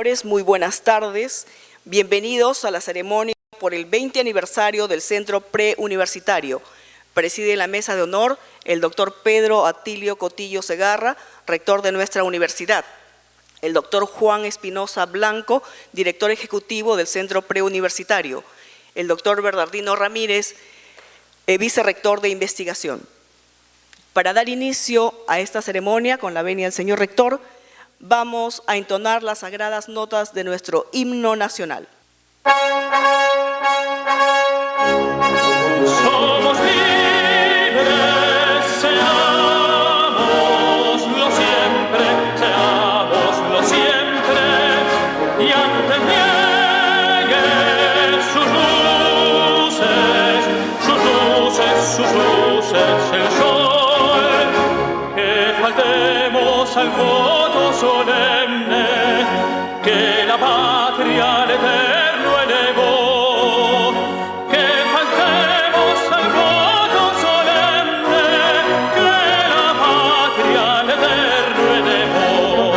Señores, muy buenas tardes. Bienvenidos a la ceremonia por el 20 aniversario del Centro Preuniversitario. Preside la mesa de honor el doctor Pedro Atilio Cotillo Segarra, rector de nuestra universidad. El doctor Juan Espinosa Blanco, director ejecutivo del Centro Preuniversitario. El doctor Bernardino Ramírez, vicerrector de investigación. Para dar inicio a esta ceremonia, con la venia del señor rector, vamos a entonar las sagradas notas de nuestro himno nacional. Somos libres, seámoslo siempre, seámoslo siempre, y antes niegue sus luces, el sol, que faltemos al voto solemne, que la patria al eterno elevó, que faltemos al voto solemne, que la patria al eterno elevó,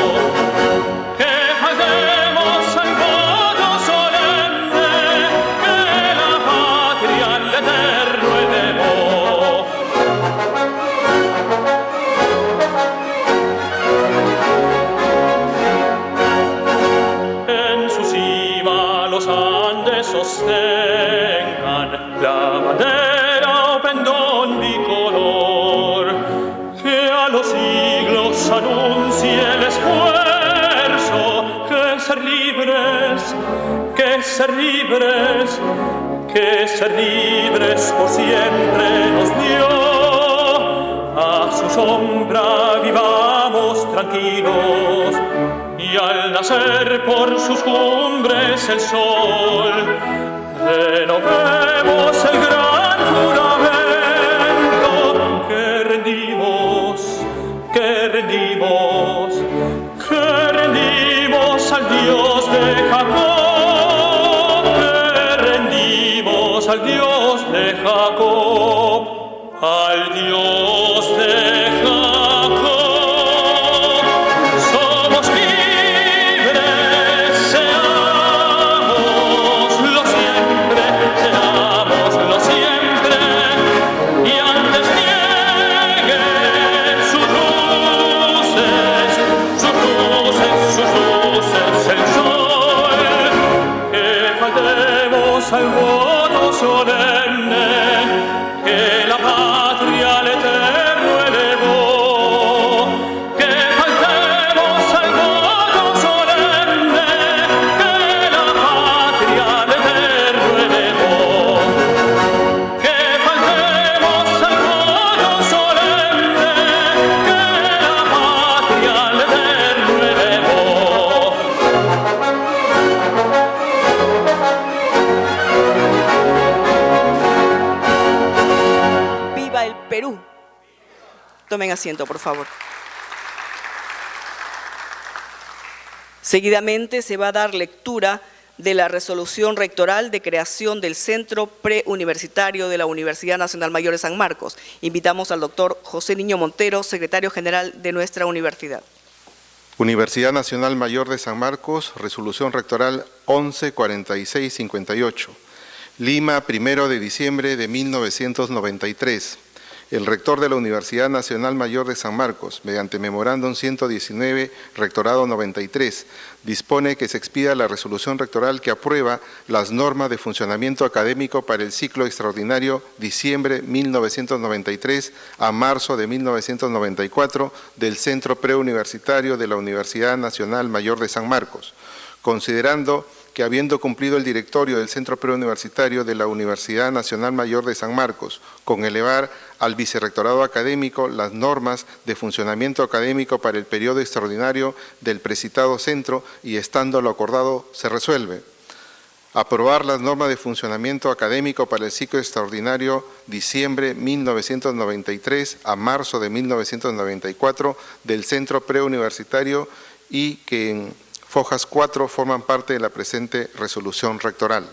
que faltemos al voto solemne, que la patria al eterno elevó. Los Andes sostengan la bandera o pendón bicolor, que a los siglos anuncie el esfuerzo, que ser libres, que ser libres, que ser libres por siempre nos dio. A su sombra vivamos tranquilos, y al nacer por sus cumbres el sol, renovemos el gran juramento que rendimos, que rendimos, que rendimos al Dios de Jacob, que rendimos al Dios de Jacob, al Dios de Jacob. Al voto solemne, que la patria al eterno elevó, que faltemos al voto solemne, que la patria al eterno elevó, que faltemos al voto solemne, que la patria al eterno elevó. ¡Viva el Perú! Tomen asiento, por favor. Seguidamente se va a dar lectura de la resolución rectoral de creación del Centro Preuniversitario de la Universidad Nacional Mayor de San Marcos. Invitamos al doctor José Niño Montero, secretario general de nuestra universidad. Universidad Nacional Mayor de San Marcos, resolución rectoral 114658. Lima, 1 de diciembre de 1993. El rector de la Universidad Nacional Mayor de San Marcos, mediante memorándum 119, rectorado 93, dispone que se expida la resolución rectoral que aprueba las normas de funcionamiento académico para el ciclo extraordinario diciembre 1993 a marzo de 1994 del Centro Preuniversitario de la Universidad Nacional Mayor de San Marcos, considerando que habiendo cumplido el directorio del Centro Preuniversitario de la Universidad Nacional Mayor de San Marcos con elevar al vicerrectorado académico las normas de funcionamiento académico para el periodo extraordinario del precitado centro y estando lo acordado se resuelve. Aprobar las normas de funcionamiento académico para el ciclo extraordinario diciembre 1993 a marzo de 1994 del Centro Preuniversitario y que en Fojas 4 forman parte de la presente resolución rectoral.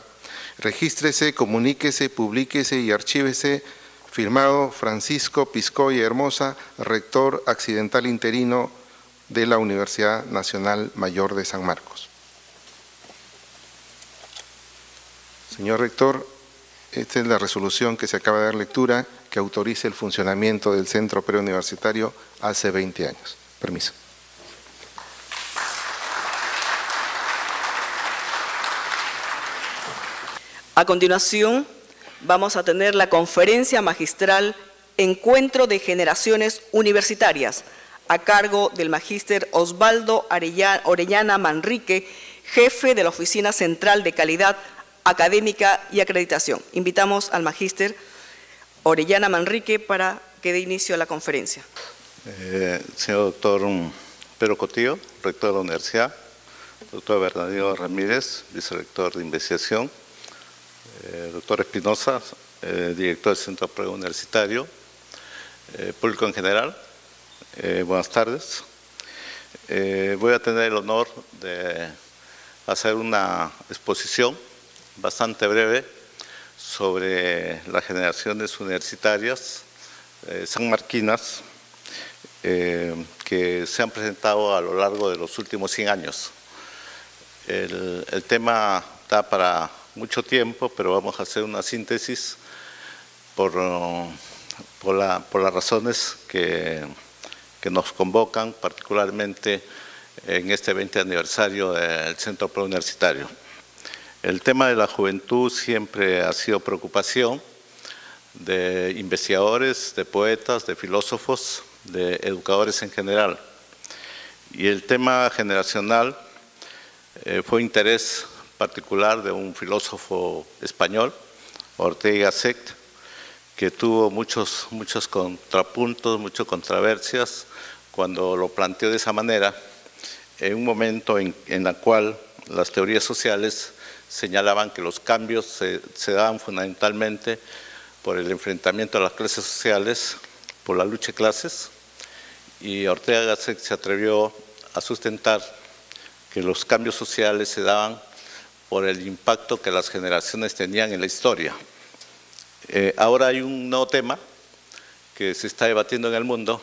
Regístrese, comuníquese, publíquese y archívese, firmado Francisco Piscoy Hermosa, rector accidental interino de la Universidad Nacional Mayor de San Marcos. Señor Rector, esta es la resolución que se acaba de dar lectura que autoriza el funcionamiento del Centro Preuniversitario hace 20 años. Permiso. A continuación, vamos a tener la conferencia magistral Encuentro de Generaciones Universitarias, a cargo del magíster Osvaldo Orellana Manrique, jefe de la Oficina Central de Calidad Académica y Acreditación. Invitamos al magíster Orellana Manrique para que dé inicio a la conferencia. Señor doctor Pedro Cotillo, rector de la universidad, doctor Bernardino Ramírez, vicerrector de investigación, doctor Espinosa, director del Centro Preuniversitario, público en general, buenas tardes. Voy a tener el honor de hacer una exposición bastante breve sobre las generaciones universitarias sanmarquinas que se han presentado a lo largo de los últimos 100 años. El tema da para mucho tiempo, pero vamos a hacer una síntesis por las razones que nos convocan, particularmente en este 20 aniversario del Centro Preuniversitario. El tema de la juventud siempre ha sido preocupación de investigadores, de poetas, de filósofos, de educadores en general. Y el tema generacional fue interés particular de un filósofo español, Ortega y Gasset, que tuvo muchos contrapuntos, muchas controversias cuando lo planteó de esa manera, en un momento en el cual las teorías sociales señalaban que los cambios se daban fundamentalmente por el enfrentamiento a las clases sociales, por la lucha de clases, y Ortega y Gasset se atrevió a sustentar que los cambios sociales se daban por el impacto que las generaciones tenían en la historia. Ahora hay un nuevo tema que se está debatiendo en el mundo,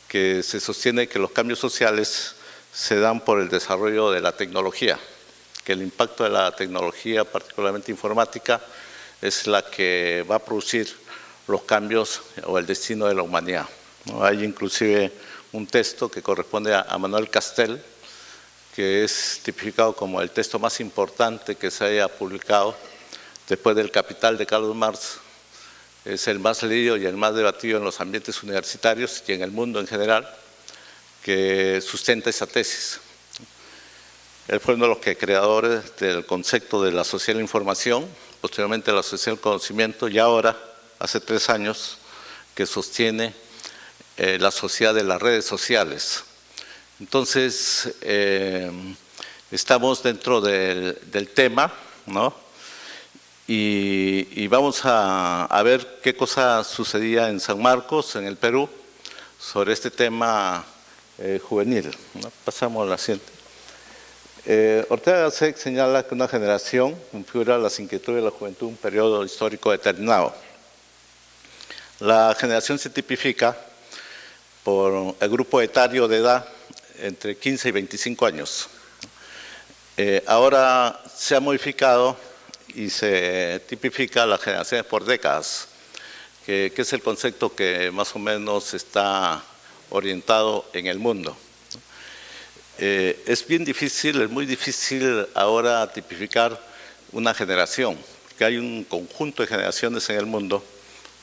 que se sostiene que los cambios sociales se dan por el desarrollo de la tecnología, que el impacto de la tecnología, particularmente informática, es la que va a producir los cambios o el destino de la humanidad. Hay inclusive un texto que corresponde a Manuel Castel, que es tipificado como el texto más importante que se haya publicado después del Capital de Carlos Marx. Es el más leído y el más debatido en los ambientes universitarios y en el mundo en general, que sustenta esa tesis. Él fue uno de los creadores del concepto de la sociedad de la información, posteriormente la sociedad del conocimiento, y ahora, hace 3 años, que sostiene la sociedad de las redes sociales. Entonces, estamos dentro del tema, ¿no? Y vamos a ver qué cosa sucedía en San Marcos, en el Perú, sobre este tema juvenil, ¿no? Pasamos a la siguiente. Ortega y Gasset señala que una generación configura las inquietudes de la juventud en un periodo histórico determinado. La generación se tipifica por el grupo etario de edad entre 15 y 25 años. Ahora se ha modificado y se tipifica las generaciones por décadas, que es el concepto que más o menos está orientado en el mundo. Es bien difícil, es muy difícil ahora tipificar una generación, porque hay un conjunto de generaciones en el mundo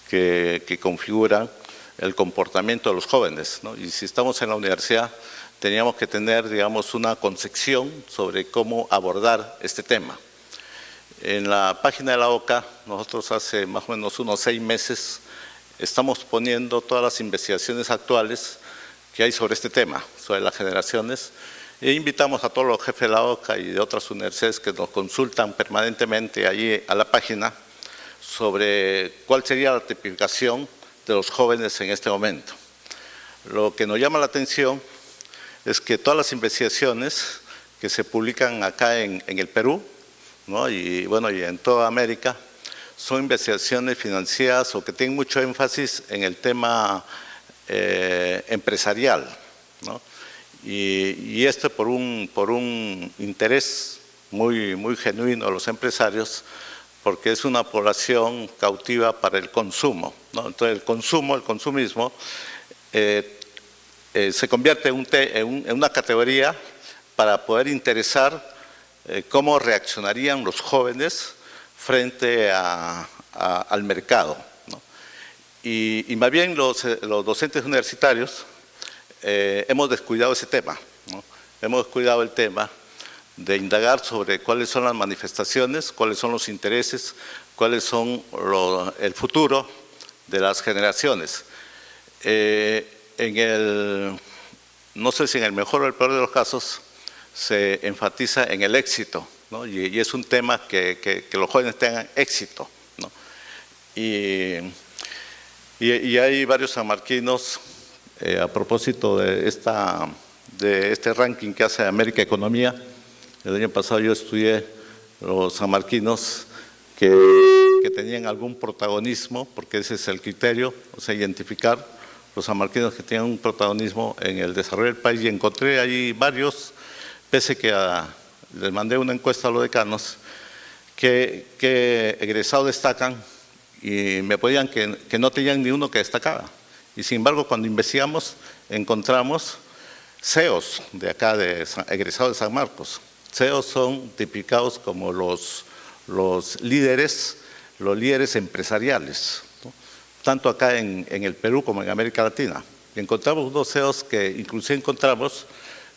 que configuran el comportamiento de los jóvenes, ¿no? Y si estamos en la universidad, teníamos que tener, digamos, una concepción sobre cómo abordar este tema. En la página de la OCA, nosotros hace más o menos unos 6 meses, estamos poniendo todas las investigaciones actuales que hay sobre este tema, sobre las generaciones, e invitamos a todos los jefes de la OCA y de otras universidades que nos consultan permanentemente allí a la página sobre cuál sería la tipificación de los jóvenes en este momento. Lo que nos llama la atención es que todas las investigaciones que se publican acá en el Perú, ¿no? y en toda América, son investigaciones financiadas o que tienen mucho énfasis en el tema empresarial, ¿no? Y esto por un interés muy genuino de los empresarios porque es una población cautiva para el consumo, ¿no? Entonces el consumismo, se convierte en una categoría para poder interesar cómo reaccionarían los jóvenes frente al mercado, ¿no? Y más bien los docentes universitarios hemos descuidado ese tema, ¿no? Hemos descuidado el tema de indagar sobre cuáles son las manifestaciones, cuáles son los intereses, cuáles son el futuro de las generaciones. No sé si en el mejor o el peor de los casos se enfatiza en el éxito, ¿no? Y es un tema que los jóvenes tengan éxito, ¿no? Y hay varios sanmarquinos, a propósito de este ranking que hace América Economía. El año pasado yo estudié los sanmarquinos que tenían algún protagonismo, porque ese es el criterio, o sea, identificar los sanmarquinos que tienen un protagonismo en el desarrollo del país, y encontré ahí varios, pese que les mandé una encuesta a los decanos, que egresados destacan, y me podían que no tenían ni uno que destacaba. Y sin embargo, cuando investigamos, encontramos CEOs de acá, egresados de San Marcos. CEOs son tipificados como los líderes empresariales, ¿no? Tanto acá en el Perú como en América Latina. Y encontramos unos CEOs que inclusive encontramos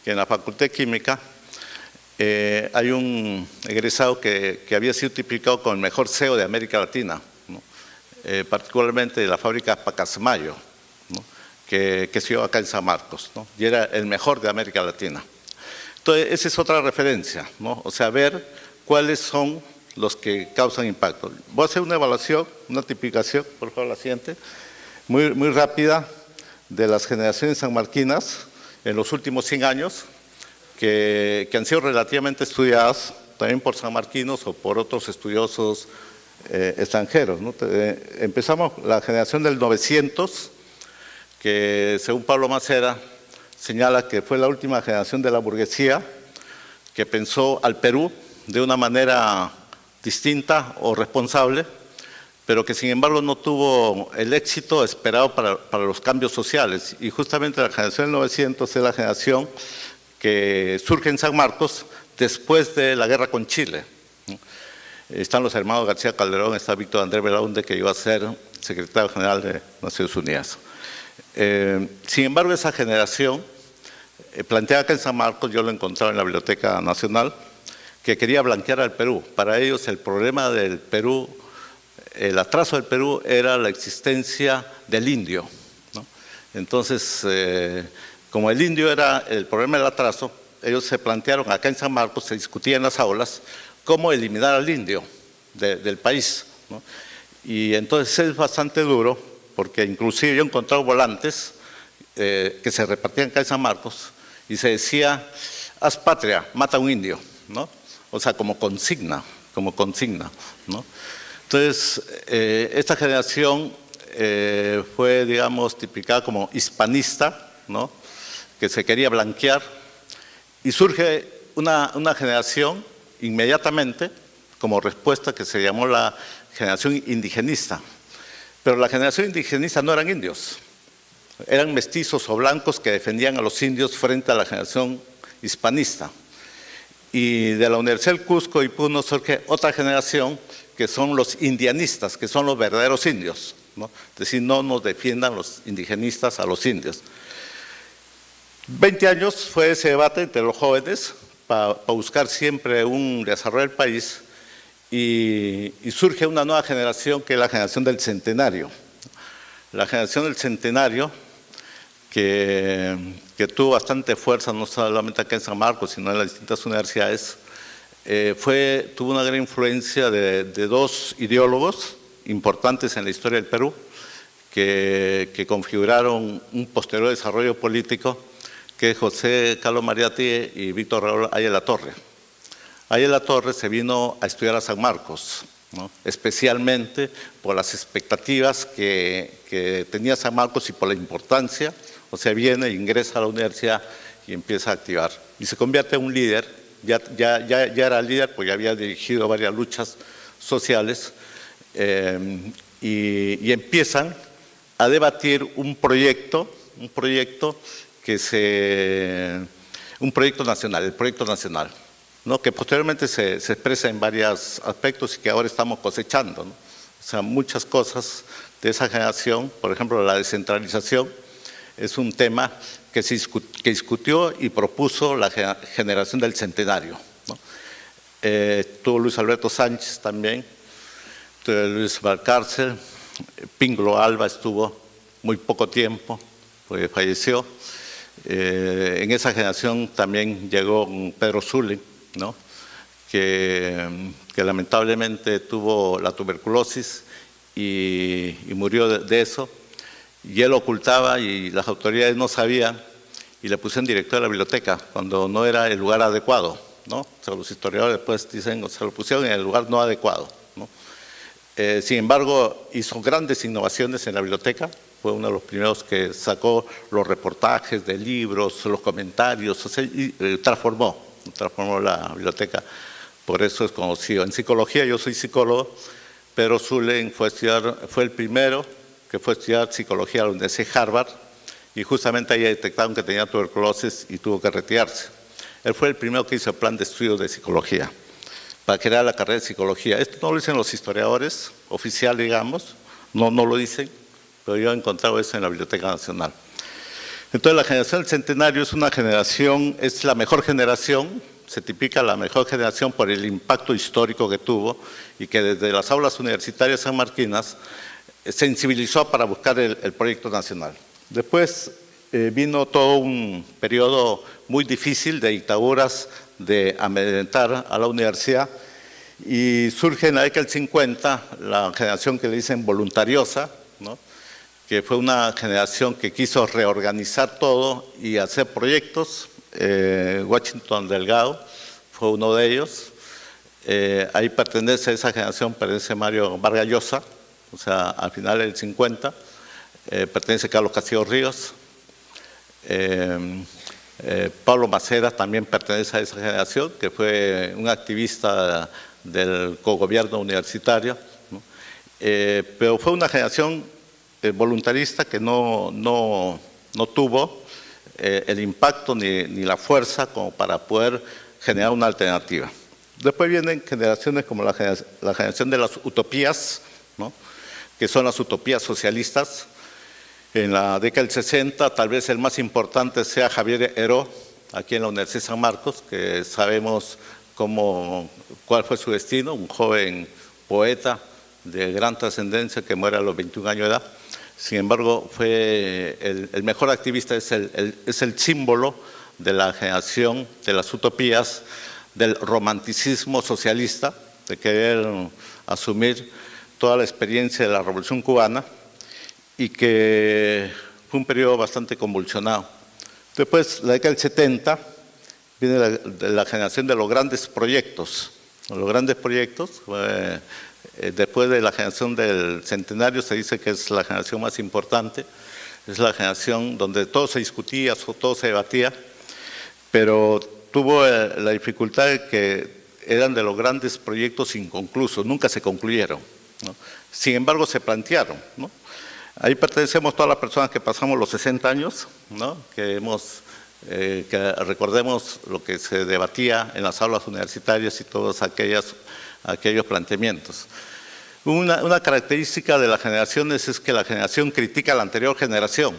que en la Facultad de Química hay un egresado que había sido tipificado como el mejor CEO de América Latina, ¿no? Particularmente de la fábrica Pacasmayo, ¿no? que se dio acá en San Marcos, ¿no? Y era el mejor de América Latina. Entonces, esa es otra referencia, ¿no? O sea, ver cuáles son los que causan impacto. Voy a hacer una evaluación, una tipificación, por favor, la siguiente, muy rápida, de las generaciones sanmarquinas en los últimos 100 años, que han sido relativamente estudiadas también por sanmarquinos o por otros estudiosos extranjeros, ¿no? Empezamos la generación del 900, que según Pablo Macera señala que fue la última generación de la burguesía que pensó al Perú de una manera distinta o responsable, pero que sin embargo no tuvo el éxito esperado para los cambios sociales. Y justamente la generación del 900 es la generación que surge en San Marcos después de la guerra con Chile. Están los hermanos García Calderón, está Víctor Andrés Belaúnde, que iba a ser secretario general de Naciones Unidas. Sin embargo, esa generación, planteada acá en San Marcos, yo lo encontraba en la Biblioteca Nacional, que quería blanquear al Perú. Para ellos el problema del Perú, el atraso del Perú era la existencia del indio, ¿no? Entonces, como el indio era el problema del atraso, ellos se plantearon acá en San Marcos, se discutía en las aulas, cómo eliminar al indio del país, ¿no? Y entonces es bastante duro, porque inclusive yo he encontrado volantes que se repartían acá en San Marcos y se decía, haz patria, mata a un indio, ¿no? O sea, como consigna, ¿no? Entonces, esta generación fue, digamos, tipificada como hispanista, ¿no? Que se quería blanquear, y surge una generación inmediatamente como respuesta que se llamó la generación indigenista. Pero la generación indigenista no eran indios, eran mestizos o blancos que defendían a los indios frente a la generación hispanista. Y de la Universidad del Cusco y Puno surge otra generación que son los indianistas, que son los verdaderos indios, ¿no? Es decir, no nos defiendan los indigenistas a los indios. 20 años fue ese debate entre los jóvenes para buscar siempre un desarrollo del país, y surge una nueva generación que es la generación del centenario. La generación del centenario que tuvo bastante fuerza, no solamente acá en San Marcos, sino en las distintas universidades, tuvo una gran influencia de dos ideólogos importantes en la historia del Perú, que configuraron un posterior desarrollo político, que es José Carlos Mariátegui y Víctor Raúl Ayala-Torre. Ayala-Torre se vino a estudiar a San Marcos, ¿no? Especialmente por las expectativas que tenía San Marcos y por la importancia. O sea, viene, ingresa a la universidad y empieza a activar. Y se convierte en un líder, ya era líder, pues ya había dirigido varias luchas sociales, y empiezan a debatir un proyecto nacional, el proyecto nacional, ¿no? Que posteriormente se expresa en varios aspectos y que ahora estamos cosechando, ¿no? O sea, muchas cosas de esa generación, por ejemplo, la descentralización, es un tema que discutió y propuso la generación del centenario, ¿no? Tuvo Luis Alberto Sánchez también, tuvo Luis Valcárcel, Pinglo Alba estuvo muy poco tiempo, porque falleció. En esa generación también llegó Pedro Zulem, ¿no? que lamentablemente tuvo la tuberculosis y murió de eso, y él ocultaba y las autoridades no sabían y le pusieron director de la biblioteca cuando no era el lugar adecuado, ¿no? O sea, los historiadores después dicen, se lo pusieron en el lugar no adecuado, ¿no? Sin embargo, hizo grandes innovaciones en la biblioteca, fue uno de los primeros que sacó los reportajes de libros, los comentarios, o sea, y transformó la biblioteca, por eso es conocido. En psicología, yo soy psicólogo, Pedro Zulem fue el primero que fue a estudiar psicología a la Universidad de Harvard, y justamente ahí detectaron que tenía tuberculosis y tuvo que retirarse. Él fue el primero que hizo el plan de estudios de psicología, para crear la carrera de psicología. Esto no lo dicen los historiadores, oficial, digamos, no lo dicen, pero yo he encontrado eso en la Biblioteca Nacional. Entonces, la generación del centenario es una generación, es la mejor generación, se tipifica la mejor generación por el impacto histórico que tuvo y que desde las aulas universitarias sanmarquinas sensibilizó para buscar el proyecto nacional. Después vino todo un periodo muy difícil de dictaduras, de amedrentar a la universidad, y surge en la década del 50 la generación que le dicen voluntariosa, ¿no? Que fue una generación que quiso reorganizar todo y hacer proyectos. Washington Delgado fue uno de ellos. Ahí pertenece a esa generación, pertenece Mario Vargas Llosa, o sea, al final del 50, pertenece Carlos Castillo Ríos. Pablo Macera también pertenece a esa generación, que fue un activista del cogobierno universitario, ¿no? Pero fue una generación voluntarista que no tuvo el impacto ni la fuerza como para poder generar una alternativa. Después vienen generaciones como la generación de las utopías, ¿no? Que son las utopías socialistas. En la década del 60, tal vez el más importante sea Javier Heró, aquí en la Universidad de San Marcos, que sabemos cuál fue su destino, un joven poeta de gran trascendencia que muere a los 21 años de edad. Sin embargo, fue el mejor activista, es el símbolo de la generación de las utopías, del romanticismo socialista, de querer asumir toda la experiencia de la Revolución Cubana, y que fue un periodo bastante convulsionado. Después, la década del 70, viene la generación de los grandes proyectos. Los grandes proyectos, después de la generación del centenario, se dice que es la generación más importante, es la generación donde todo se discutía, todo se debatía, pero tuvo la dificultad de que eran de los grandes proyectos inconclusos, nunca se concluyeron, ¿no? Sin embargo, se plantearon, ¿no? Ahí pertenecemos todas las personas que pasamos los 60 años, ¿no? Que recordemos lo que se debatía en las aulas universitarias y todos aquellos planteamientos. Una característica de las generaciones es que la generación critica a la anterior generación,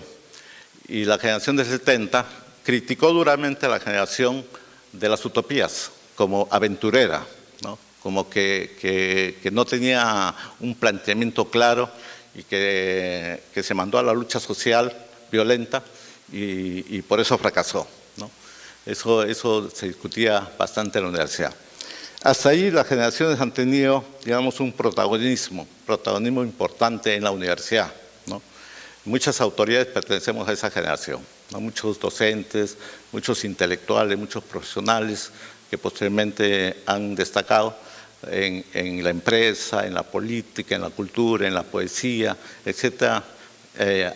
y la generación del 70 criticó duramente a la generación de las utopías como aventurera, ¿no? Como que no tenía un planteamiento claro y que se mandó a la lucha social violenta y por eso fracasó, ¿no? Eso se discutía bastante en la universidad. Hasta ahí las generaciones han tenido, digamos, un protagonismo importante en la universidad, ¿no? Muchas autoridades pertenecemos a esa generación, ¿no? Muchos docentes, muchos intelectuales, muchos profesionales que posteriormente han destacado en la empresa, en la política, en la cultura, en la poesía, etc.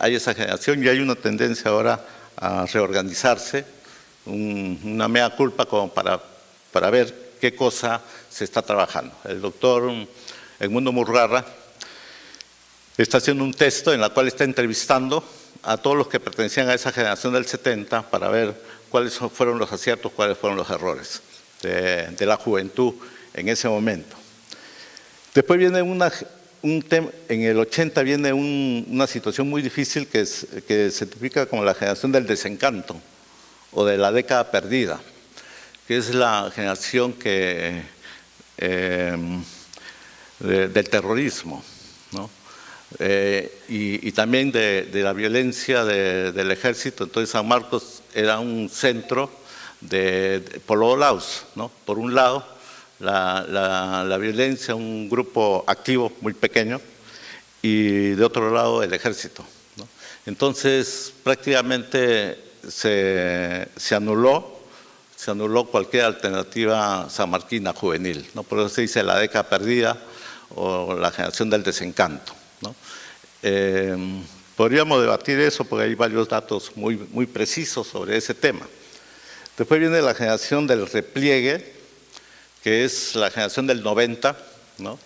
Hay esa generación y hay una tendencia ahora a reorganizarse, una mea culpa como para ver qué cosa se está trabajando. El doctor Edmundo Murgarra, está haciendo un texto en el cual está entrevistando a todos los que pertenecían a esa generación del 70 para ver cuáles fueron los aciertos, cuáles fueron los errores de la juventud en ese momento. Después viene en el 80 viene una situación muy difícil que se tipifica como la generación del desencanto o de la década perdida, que es la generación del terrorismo, ¿no? Y también de la violencia del ejército. Entonces San Marcos era un centro por los lados, ¿no? Por un lado la violencia, un grupo activo muy pequeño, y de otro lado el ejército, ¿no? Entonces prácticamente se anuló cualquier alternativa sanmarquina juvenil, ¿no? Por eso se dice la década perdida o la generación del desencanto, ¿no? Podríamos debatir eso porque hay varios datos muy precisos sobre ese tema. Después viene la generación del repliegue, que es la generación del 90, ¿no?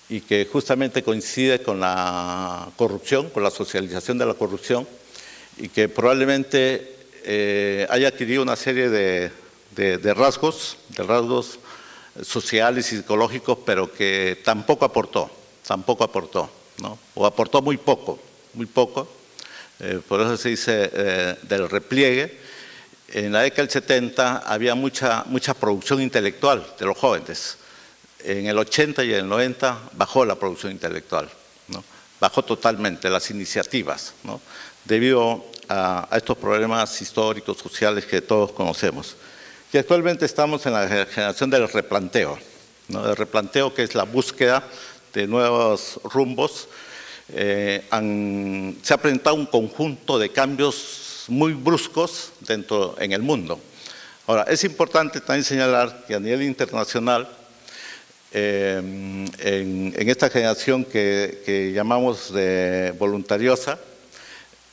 Y que justamente coincide con la corrupción, con la socialización de la corrupción, y que probablemente haya adquirido una serie de rasgos sociales y psicológicos, pero que tampoco aportó, ¿no? O aportó muy poco. Por eso se dice del repliegue. En la década del 70 había mucha producción intelectual de los jóvenes. En el 80 y en el 90 bajó la producción intelectual, ¿no? Bajó totalmente las iniciativas, ¿no? Debido a estos problemas históricos, sociales que todos conocemos. Y actualmente estamos en la generación del replanteo, ¿no? El replanteo, que es la búsqueda de nuevos rumbos. Se ha presentado un conjunto de cambios muy bruscos en el mundo. Ahora, es importante también señalar que a nivel internacional, en esta generación que llamamos de voluntariosa,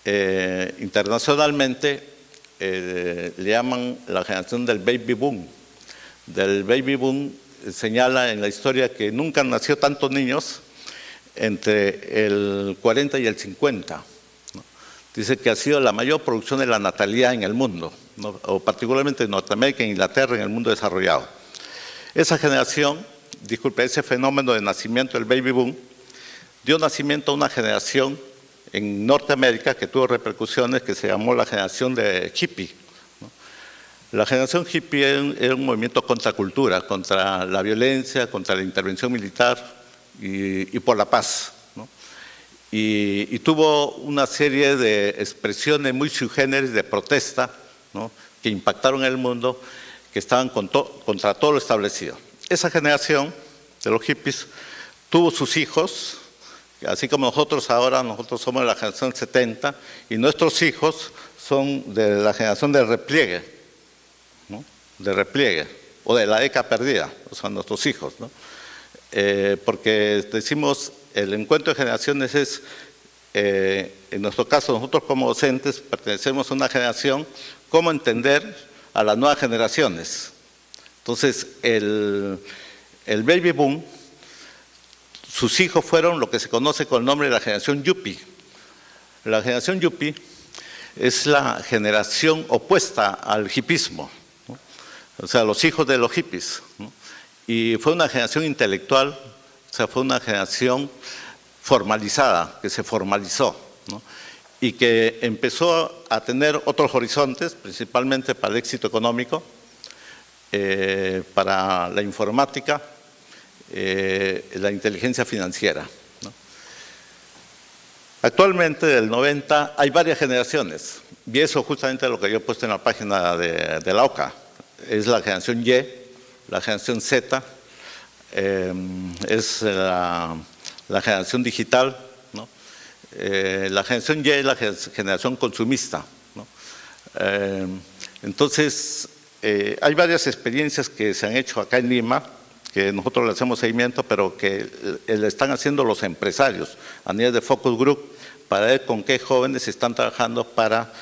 internacionalmente le llaman la generación del baby boom. Del baby boom señala en la historia que nunca nació tantos niños entre el 40 y el 50. Dice que ha sido la mayor producción de la natalidad en el mundo, ¿no? O particularmente en Norteamérica e Inglaterra, en el mundo desarrollado. Esa generación, ese fenómeno de nacimiento del baby boom, dio nacimiento a una generación en Norteamérica que tuvo repercusiones, que se llamó la generación de hippie, ¿no? La generación hippie era un movimiento contra cultura, contra la violencia, contra la intervención militar y por la paz, ¿no? Y tuvo una serie de expresiones muy sui generis de protesta, ¿no? Que impactaron en el mundo, que estaban contra todo lo establecido. Esa generación de los hippies tuvo sus hijos, así como nosotros somos de la generación 70, y nuestros hijos son de la generación del repliegue, ¿no? De repliegue, o de la década perdida, son nuestros hijos, ¿no? Porque decimos, el encuentro de generaciones es, en nuestro caso, nosotros como docentes pertenecemos a una generación, cómo entender a las nuevas generaciones. Entonces, el baby boom, sus hijos fueron lo que se conoce con el nombre de la generación yuppie. La generación yuppie es la generación opuesta al hippismo, ¿no? O sea, los hijos de los hippies, ¿no? Y fue una generación intelectual, o sea, fue una generación formalizada, que se formalizó, ¿no? Y que empezó a tener otros horizontes, principalmente para el éxito económico, para la informática, la inteligencia financiera, ¿no? Actualmente, del 90, hay varias generaciones, y eso justamente es lo que yo he puesto en la página de la OCA. Es la generación Y, la generación Z, es la generación digital, ¿no? La generación Y es la generación consumista, ¿no? Entonces, hay varias experiencias que se han hecho acá en Lima, que nosotros le hacemos seguimiento, pero que le están haciendo los empresarios a nivel de focus group para ver con qué jóvenes están trabajando para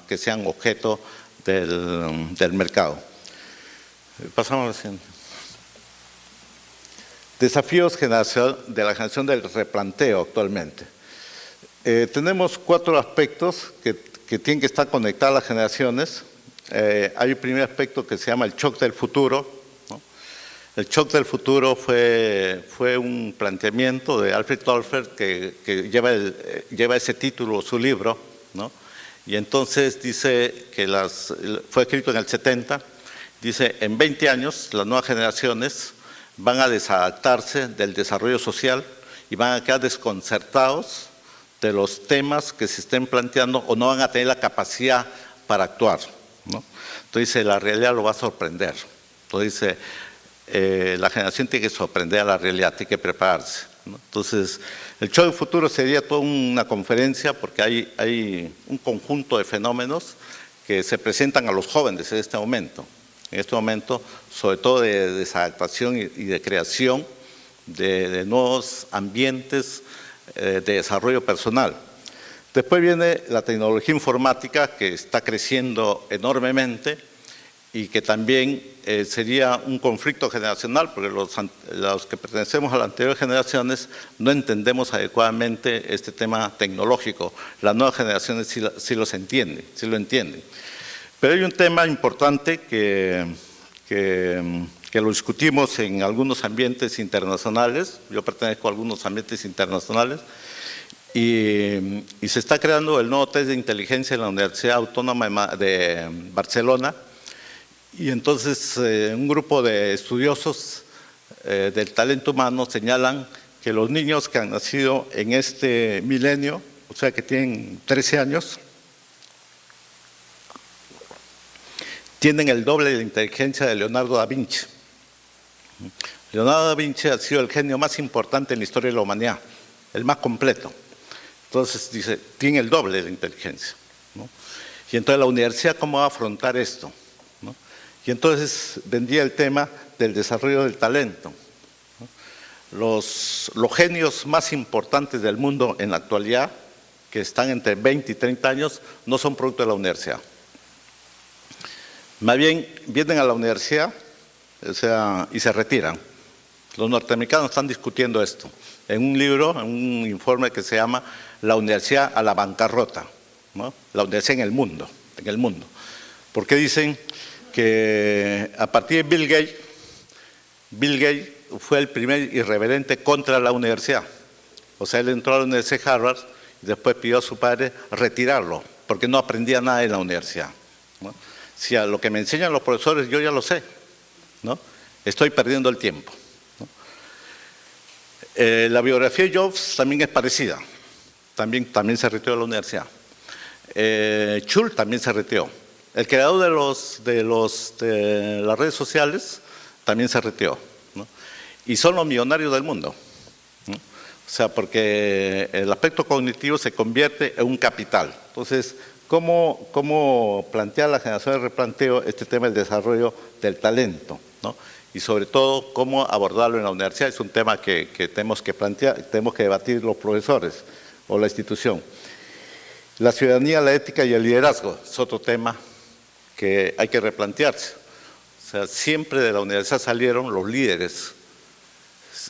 que sean objeto del mercado. Pasamos a la siguiente. Desafíos de la generación del replanteo actualmente. Tenemos 4 aspectos que tienen que estar conectadas las generaciones. Hay un primer aspecto que se llama el shock del futuro, ¿no? El shock del futuro fue un planteamiento de Alfred Toffler que lleva ese título, su libro, ¿no? Y entonces dice que fue escrito en el 70, dice, en 20 años las nuevas generaciones van a desadaptarse del desarrollo social y van a quedar desconcertados de los temas que se estén planteando o no van a tener la capacidad para actuar, ¿no? Entonces la realidad lo va a sorprender. Entonces la generación tiene que sorprender a la realidad, tiene que prepararse, ¿no? Entonces el show del futuro sería toda una conferencia porque hay un conjunto de fenómenos que se presentan a los jóvenes en este momento. En este momento, sobre todo de desadaptación y de creación de nuevos ambientes de desarrollo personal. Después viene la tecnología informática que está creciendo enormemente y que también sería un conflicto generacional porque los que pertenecemos a las anteriores generaciones no entendemos adecuadamente este tema tecnológico. Las nuevas generaciones sí lo entienden. Pero hay un tema importante que lo discutimos en algunos ambientes internacionales, yo pertenezco a algunos ambientes internacionales, y se está creando el nuevo test de inteligencia en la Universidad Autónoma de Barcelona, y entonces un grupo de estudiosos del talento humano señalan que los niños que han nacido en este milenio, o sea que tienen 13 años, tienen el doble de la inteligencia de Leonardo da Vinci. Leonardo da Vinci ha sido el genio más importante en la historia de la humanidad, el más completo. Entonces dice, tiene el doble de la inteligencia, ¿no? Y entonces la universidad, ¿cómo va a afrontar esto? ¿No? Y entonces vendría el tema del desarrollo del talento, ¿no? Los genios más importantes del mundo en la actualidad, que están entre 20 y 30 años, no son producto de la universidad. Más bien, vienen a la universidad, o sea, y se retiran. Los norteamericanos están discutiendo esto en un libro, en un informe que se llama La universidad a la bancarrota, ¿no? La universidad en el mundo. Porque dicen que a partir de Bill Gates fue el primer irreverente contra la universidad. O sea, él entró a la Universidad de Harvard y después pidió a su padre retirarlo, porque no aprendía nada en la universidad, ¿no? Si a lo que me enseñan los profesores yo ya lo sé, ¿no? Estoy perdiendo el tiempo, ¿no? La biografía de Jobs también es parecida, también se retiró de la universidad. Schultz también se retiró. El creador de las redes sociales también se retiró, ¿no? Y son los millonarios del mundo, ¿no? O sea, porque el aspecto cognitivo se convierte en un capital. Entonces, ¿cómo plantear la generación de replanteo este tema del desarrollo del talento, ¿no? Y sobre todo, cómo abordarlo en la universidad? Es un tema que tenemos que plantear, tenemos que debatir los profesores o la institución. La ciudadanía, la ética y el liderazgo es otro tema que hay que replantearse. O sea, siempre de la universidad salieron los líderes.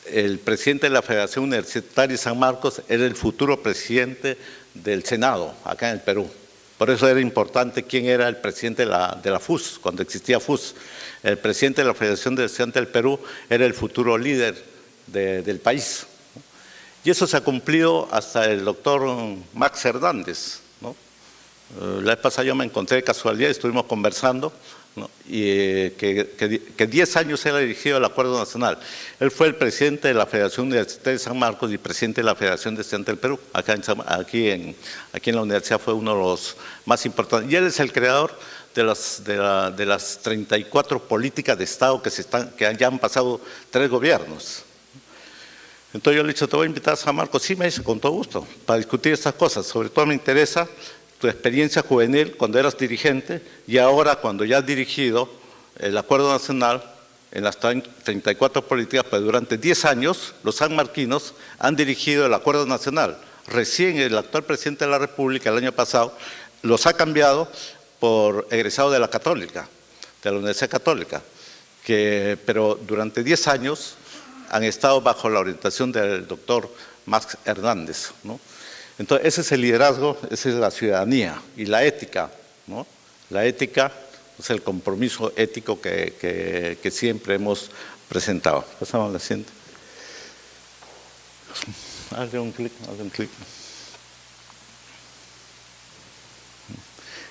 El presidente de la Federación Universitaria de San Marcos era el futuro presidente del Senado, acá en el Perú. Por eso era importante quién era el presidente de la FUS, cuando existía FUS. El presidente de la Federación de Estudiantes del Perú era el futuro líder del país. Y eso se ha cumplido hasta el doctor Max Hernández, ¿no? La vez pasada yo me encontré de casualidad y estuvimos conversando, ¿no? Y que 10 años él ha dirigido el Acuerdo Nacional. Él fue el presidente de la Federación Universitaria de San Marcos y presidente de la Federación de Estudiantes del Perú. Aquí en la universidad fue uno de los más importantes. Y él es el creador de las 34 políticas de Estado que ya han pasado 3 gobiernos. Entonces yo le he dicho, te voy a invitar a San Marcos. Sí, me dice, con todo gusto, para discutir estas cosas. Sobre todo me interesa tu experiencia juvenil cuando eras dirigente y ahora cuando ya has dirigido el Acuerdo Nacional en las 34 políticas, pues durante 10 años los sanmarquinos han dirigido el Acuerdo Nacional. Recién el actual presidente de la República el año pasado los ha cambiado por egresado de la Católica, de la Universidad Católica, pero durante 10 años han estado bajo la orientación del doctor Max Hernández, ¿no? Entonces, ese es el liderazgo, esa es la ciudadanía y la ética, ¿no? La ética es el compromiso ético que siempre hemos presentado. Pasamos a la siguiente. Hazle un clic, hazle un clic.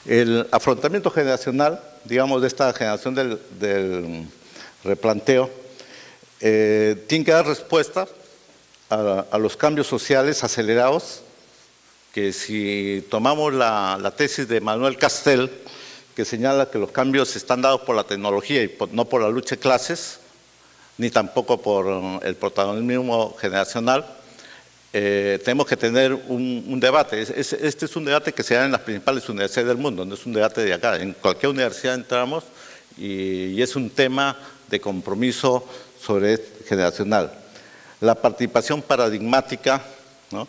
El afrontamiento generacional, digamos, de esta generación del replanteo, tiene que dar respuesta a los cambios sociales acelerados, que si tomamos la tesis de Manuel Castel, que señala que los cambios están dados por la tecnología y no por la lucha de clases, ni tampoco por el protagonismo generacional, tenemos que tener un debate. Este es un debate que se da en las principales universidades del mundo, no es un debate de acá. En cualquier universidad entramos y es un tema de compromiso generacional. La participación paradigmática, ¿no?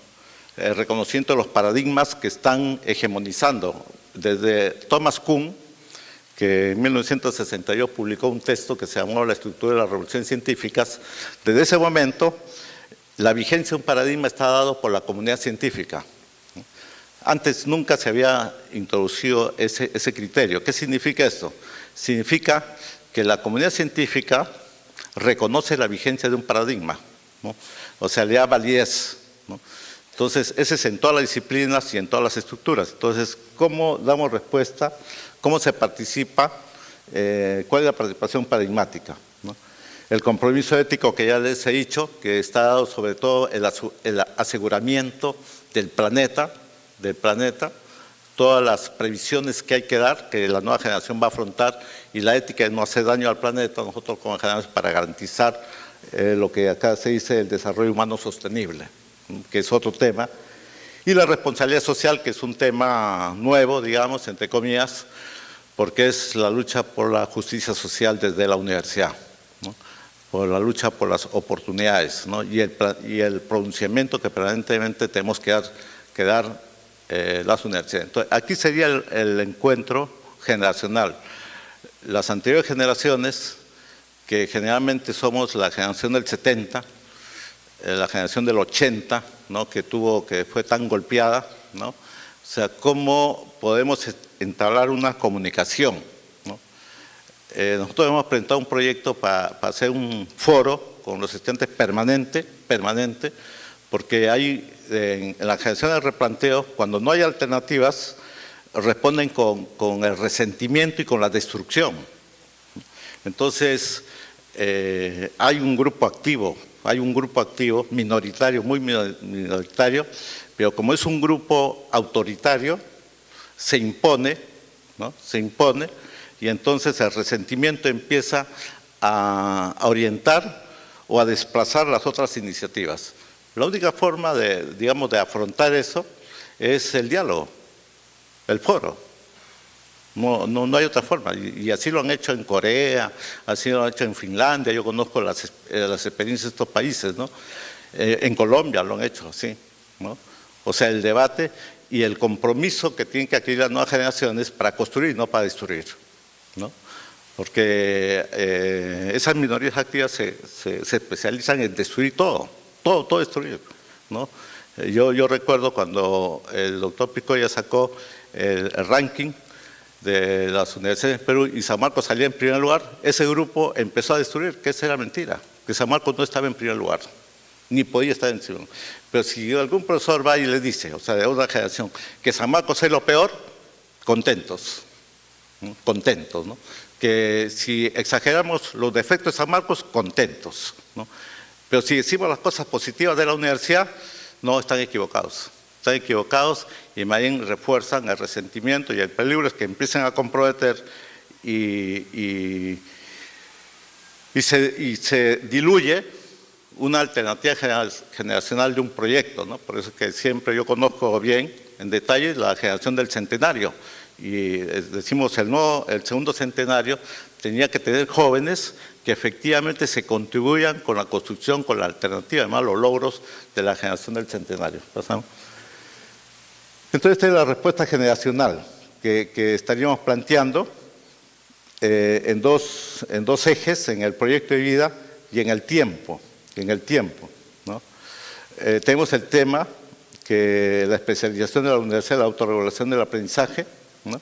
Reconociendo los paradigmas que están hegemonizando. Desde Thomas Kuhn, que en 1962 publicó un texto que se llamó La estructura de las revoluciones científicas, desde ese momento la vigencia de un paradigma está dado por la comunidad científica. Antes nunca se había introducido ese criterio. ¿Qué significa esto? Significa que la comunidad científica reconoce la vigencia de un paradigma, ¿no? O sea, le da validez, ¿no? Entonces, ese es en todas las disciplinas y en todas las estructuras. Entonces, ¿cómo damos respuesta? ¿Cómo se participa? ¿Cuál es la participación paradigmática, ¿no? El compromiso ético que ya les he dicho, que está dado sobre todo el aseguramiento del planeta, todas las previsiones que hay que dar, que la nueva generación va a afrontar, y la ética de no hacer daño al planeta, nosotros como generación, para garantizar lo que acá se dice, el desarrollo humano sostenible, que es otro tema, y la responsabilidad social, que es un tema nuevo, digamos, entre comillas, porque es la lucha por la justicia social desde la universidad, ¿no? Por la lucha por las oportunidades, ¿no? y el pronunciamiento que permanentemente tenemos que dar las universidades. Entonces, aquí sería el encuentro generacional. Las anteriores generaciones, que generalmente somos la generación del 70, la generación del 80, ¿no? que fue tan golpeada, ¿no? O sea, ¿cómo podemos entablar una comunicación, ¿no? Nosotros hemos presentado un proyecto para hacer un foro con los estudiantes permanente, porque hay en la generación del replanteo, cuando no hay alternativas, responden con el resentimiento y con la destrucción. Entonces, hay un grupo activo, minoritario, muy minoritario, pero como es un grupo autoritario, se impone, ¿no? Se impone, y entonces el resentimiento empieza a orientar o a desplazar las otras iniciativas. La única forma de afrontar eso es el diálogo, el foro. No hay otra forma, y así lo han hecho en Corea, así lo han hecho en Finlandia, yo conozco las experiencias de estos países, ¿no? En Colombia lo han hecho así, ¿no? O sea, el debate y el compromiso que tienen que adquirir las nuevas generaciones para construir, no para destruir, ¿no? Porque esas minorías activas se especializan en destruir todo destruir, ¿no? Yo recuerdo cuando el doctor Picoya sacó el ranking de las universidades en Perú y San Marcos salía en primer lugar, ese grupo empezó a destruir, que esa era mentira, que San Marcos no estaba en primer lugar, ni podía estar en segundo. Pero si algún profesor va y le dice, o sea, de otra generación, que San Marcos es lo peor, contentos, ¿no? Contentos, ¿no? Que si exageramos los defectos de San Marcos, contentos, ¿no? Pero si decimos las cosas positivas de la universidad, no, están equivocados. Están equivocados y más bien refuerzan el resentimiento, y el peligro es que empiecen a comprometer y se diluye una alternativa generacional de un proyecto, ¿no? Por eso que siempre yo conozco bien, en detalle, la generación del centenario. Y decimos, el segundo centenario tenía que tener jóvenes que efectivamente se contribuyan con la construcción, con la alternativa, además los logros de la generación del centenario. ¿Pasamos? Entonces, esta es la respuesta generacional que estaríamos planteando en dos ejes, en el proyecto de vida y en el tiempo. en el tiempo, ¿no? Tenemos el tema que la especialización de la universidad, la autorregulación del aprendizaje, ¿no?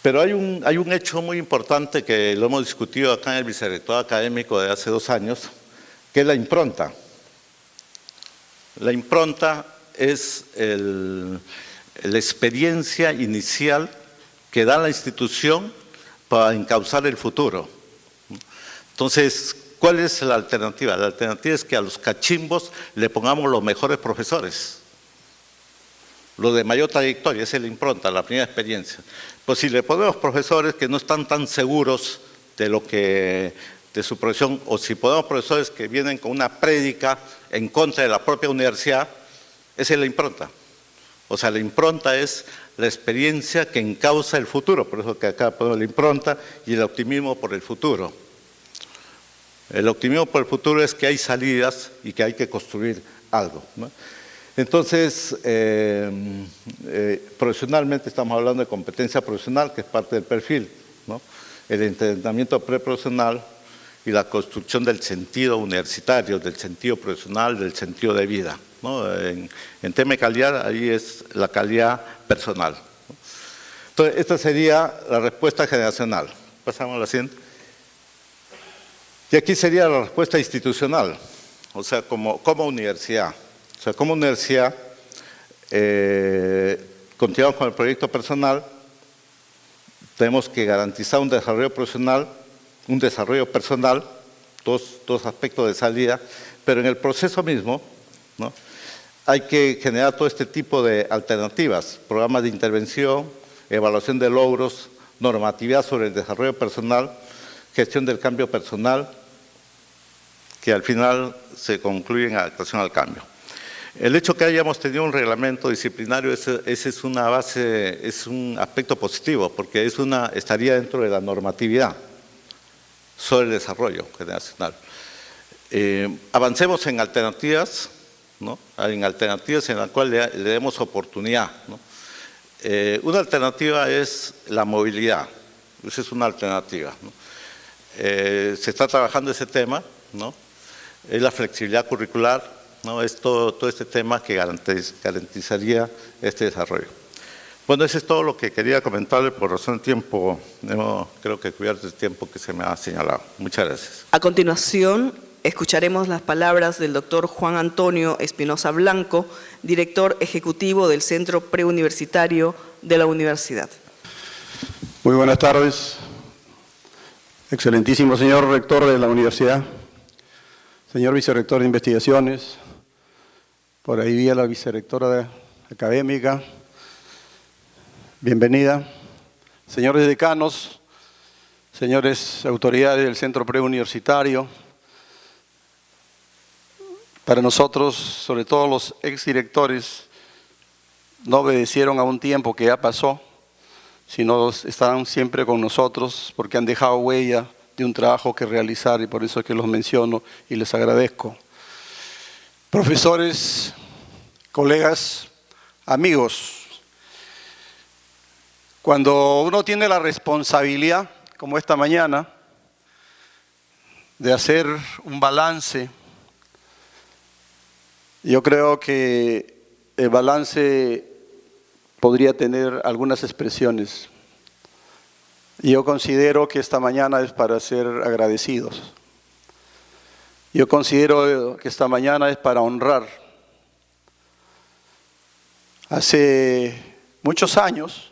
Pero hay un hecho muy importante que lo hemos discutido acá en el vicerrectorado académico de hace 2 años, que es la impronta. La impronta es la experiencia inicial que da la institución para encauzar el futuro. Entonces, ¿cuál es la alternativa? La alternativa es que a los cachimbos le pongamos los mejores profesores, los de mayor trayectoria, esa es la impronta, la primera experiencia. Pues si le ponemos profesores que no están tan seguros de su profesión, o si ponemos profesores que vienen con una prédica en contra de la propia universidad, esa es la impronta. O sea, la impronta es la experiencia que encauza el futuro, por eso que acá ponemos la impronta y el optimismo por el futuro. El optimismo por el futuro es que hay salidas y que hay que construir algo, ¿no? Entonces, profesionalmente estamos hablando de competencia profesional, que es parte del perfil, ¿no? El entrenamiento preprofesional y la construcción del sentido universitario, del sentido profesional, del sentido de vida, ¿no? En tema de calidad, ahí es la calidad personal, ¿no? Entonces, esta sería la respuesta generacional. Pasamos a la siguiente. Y aquí sería la respuesta institucional, o sea, como universidad. O sea, como universidad, continuamos con el proyecto personal, tenemos que garantizar un desarrollo profesional, un desarrollo personal, dos aspectos de salida, pero en el proceso mismo, ¿no? Hay que generar todo este tipo de alternativas, programas de intervención, evaluación de logros, normatividad sobre el desarrollo personal, gestión del cambio personal, que al final se concluye en adaptación al cambio. El hecho que hayamos tenido un reglamento disciplinario, ese es una base, es un aspecto positivo, porque estaría dentro de la normatividad sobre el desarrollo generacional. Avancemos en alternativas, ¿no? En alternativas en las cuales le demos oportunidad, ¿no? Una alternativa es la movilidad, esa es una alternativa, ¿no? Se está trabajando ese tema, ¿no? Es la flexibilidad curricular, ¿no? Es todo este tema que garantizaría este desarrollo. Bueno, eso es todo lo que quería comentarle. Por razón de tiempo, no creo que cubierto el tiempo que se me ha señalado. Muchas gracias. A continuación, escucharemos las palabras del doctor Juan Antonio Espinosa Blanco, director ejecutivo del Centro Preuniversitario de la Universidad. Muy buenas tardes. Excelentísimo señor rector de la universidad, señor vicerrector de investigaciones, por ahí vi a la vicerrectora académica, bienvenida, señores decanos, señores autoridades del Centro Preuniversitario. Para nosotros, sobre todo los exdirectores, no obedecieron a un tiempo que ya pasó, sino están siempre con nosotros porque han dejado huella de un trabajo que realizar y por eso es que los menciono y les agradezco. Profesores, colegas, amigos, cuando uno tiene la responsabilidad, como esta mañana, de hacer un balance, yo creo que el balance podría tener algunas expresiones. Yo considero que esta mañana es para ser agradecidos. Yo considero que esta mañana es para honrar. Hace muchos años,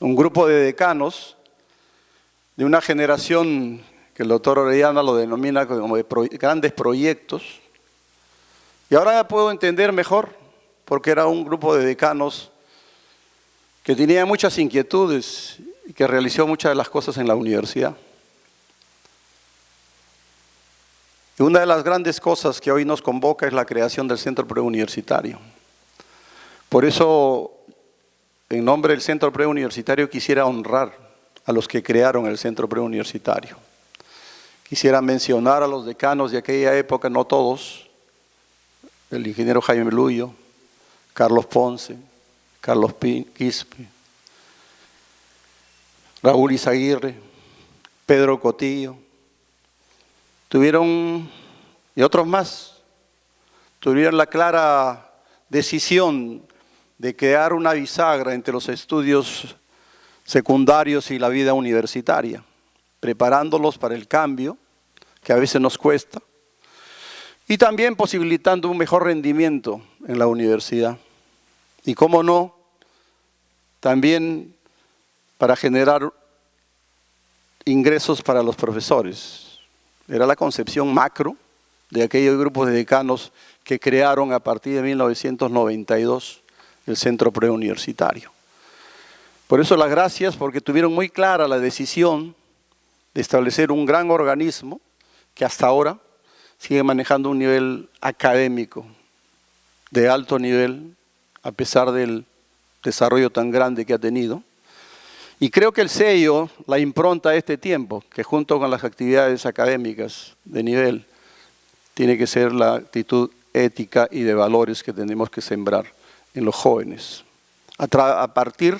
un grupo de decanos de una generación que el doctor Orellana lo denomina como de grandes proyectos, y ahora puedo entender mejor, porque era un grupo de decanos que tenía muchas inquietudes y que realizó muchas de las cosas en la universidad. Y una de las grandes cosas que hoy nos convoca es la creación del Centro Preuniversitario. Por eso, en nombre del Centro Preuniversitario, quisiera honrar a los que crearon el Centro Preuniversitario. Quisiera mencionar a los decanos de aquella época, no todos, el ingeniero Jaime Luyo, Carlos Ponce, Carlos Quispe, Raúl Izaguirre, Pedro Cotillo, tuvieron, y otros más, tuvieron la clara decisión de crear una bisagra entre los estudios secundarios y la vida universitaria, preparándolos para el cambio, que a veces nos cuesta, y también posibilitando un mejor rendimiento en la universidad. Y cómo no, también para generar ingresos para los profesores. Era la concepción macro de aquellos grupos de decanos que crearon a partir de 1992 el Centro Preuniversitario. Por eso las gracias, porque tuvieron muy clara la decisión de establecer un gran organismo que hasta ahora sigue manejando un nivel académico de alto nivel, a pesar del desarrollo tan grande que ha tenido. Y creo que el sello, la impronta de este tiempo, que junto con las actividades académicas de nivel, tiene que ser la actitud ética y de valores que tenemos que sembrar en los jóvenes. A partir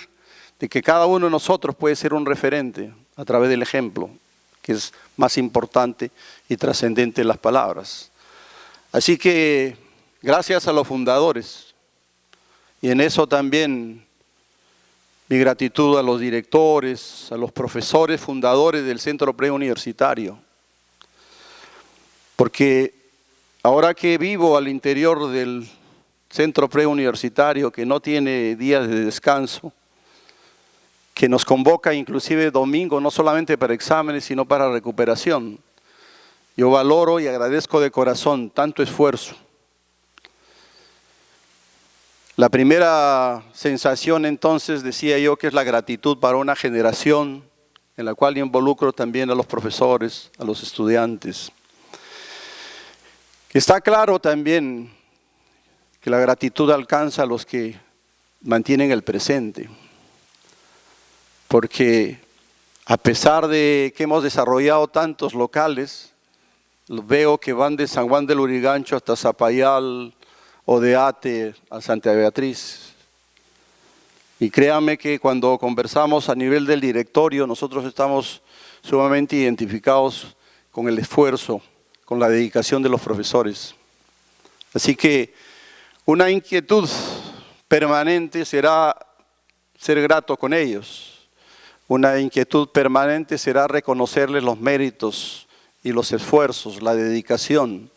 de que cada uno de nosotros puede ser un referente a través del ejemplo, que es más importante y trascendente en las palabras. Así que gracias a los fundadores, y en eso también mi gratitud a los directores, a los profesores fundadores del Centro Preuniversitario, porque ahora que vivo al interior del Centro Preuniversitario, que no tiene días de descanso, que nos convoca inclusive domingo, no solamente para exámenes, sino para recuperación. Yo valoro y agradezco de corazón tanto esfuerzo. La primera sensación entonces, decía yo, que es la gratitud para una generación en la cual involucro también a los profesores, a los estudiantes. Está claro también que la gratitud alcanza a los que mantienen el presente. Porque a pesar de que hemos desarrollado tantos locales, veo que van de San Juan del Lurigancho hasta Zapayal o de Ate a Santa Beatriz. Y créanme que cuando conversamos a nivel del directorio, nosotros estamos sumamente identificados con el esfuerzo, con la dedicación de los profesores. Así que una inquietud permanente será ser grato con ellos. Una inquietud permanente será reconocerles los méritos y los esfuerzos, la dedicación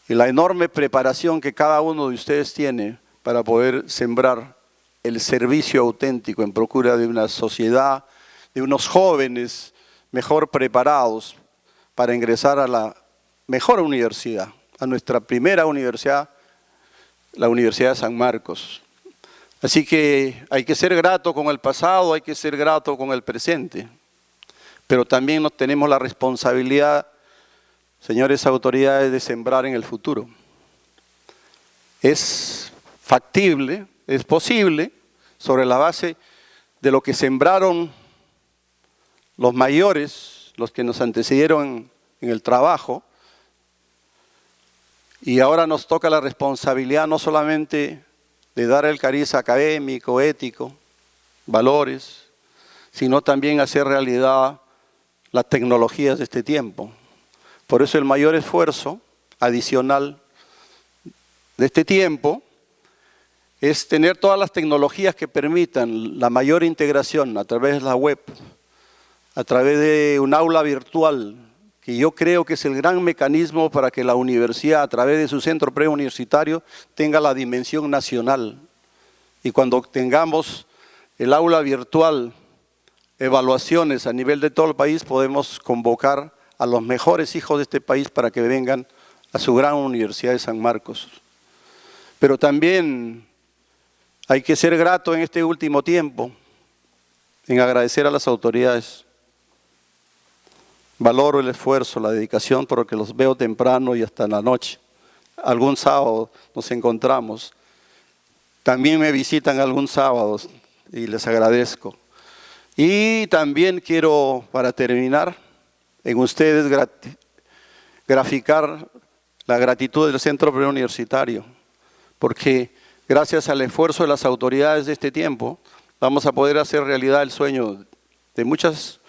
y la enorme preparación que cada uno de ustedes tiene para poder sembrar el servicio auténtico en procura de una sociedad, de unos jóvenes mejor preparados para ingresar a la mejor universidad, a nuestra primera universidad, la Universidad de San Marcos. Así que hay que ser grato con el pasado, hay que ser grato con el presente, pero también nos tenemos la responsabilidad, señores autoridades, de sembrar en el futuro. Es factible, es posible, sobre la base de lo que sembraron los mayores, los que nos antecedieron en el trabajo, y ahora nos toca la responsabilidad no solamente de dar el cariz académico, ético, valores, sino también hacer realidad las tecnologías de este tiempo. Por eso el mayor esfuerzo adicional de este tiempo es tener todas las tecnologías que permitan la mayor integración a través de la web, a través de un aula virtual, que yo creo que es el gran mecanismo para que la universidad, a través de su centro preuniversitario, tenga la dimensión nacional. Y cuando tengamos el aula virtual, evaluaciones a nivel de todo el país, podemos convocar a los mejores hijos de este país para que vengan a su gran Universidad de San Marcos. Pero también hay que ser grato en este último tiempo, en agradecer a las autoridades. Valoro el esfuerzo, la dedicación, porque los veo temprano y hasta en la noche. Algún sábado nos encontramos. También me visitan algún sábado y les agradezco. Y también quiero, para terminar, en ustedes graficar la gratitud del Centro Preuniversitario, porque gracias al esfuerzo de las autoridades de este tiempo, vamos a poder hacer realidad el sueño de muchas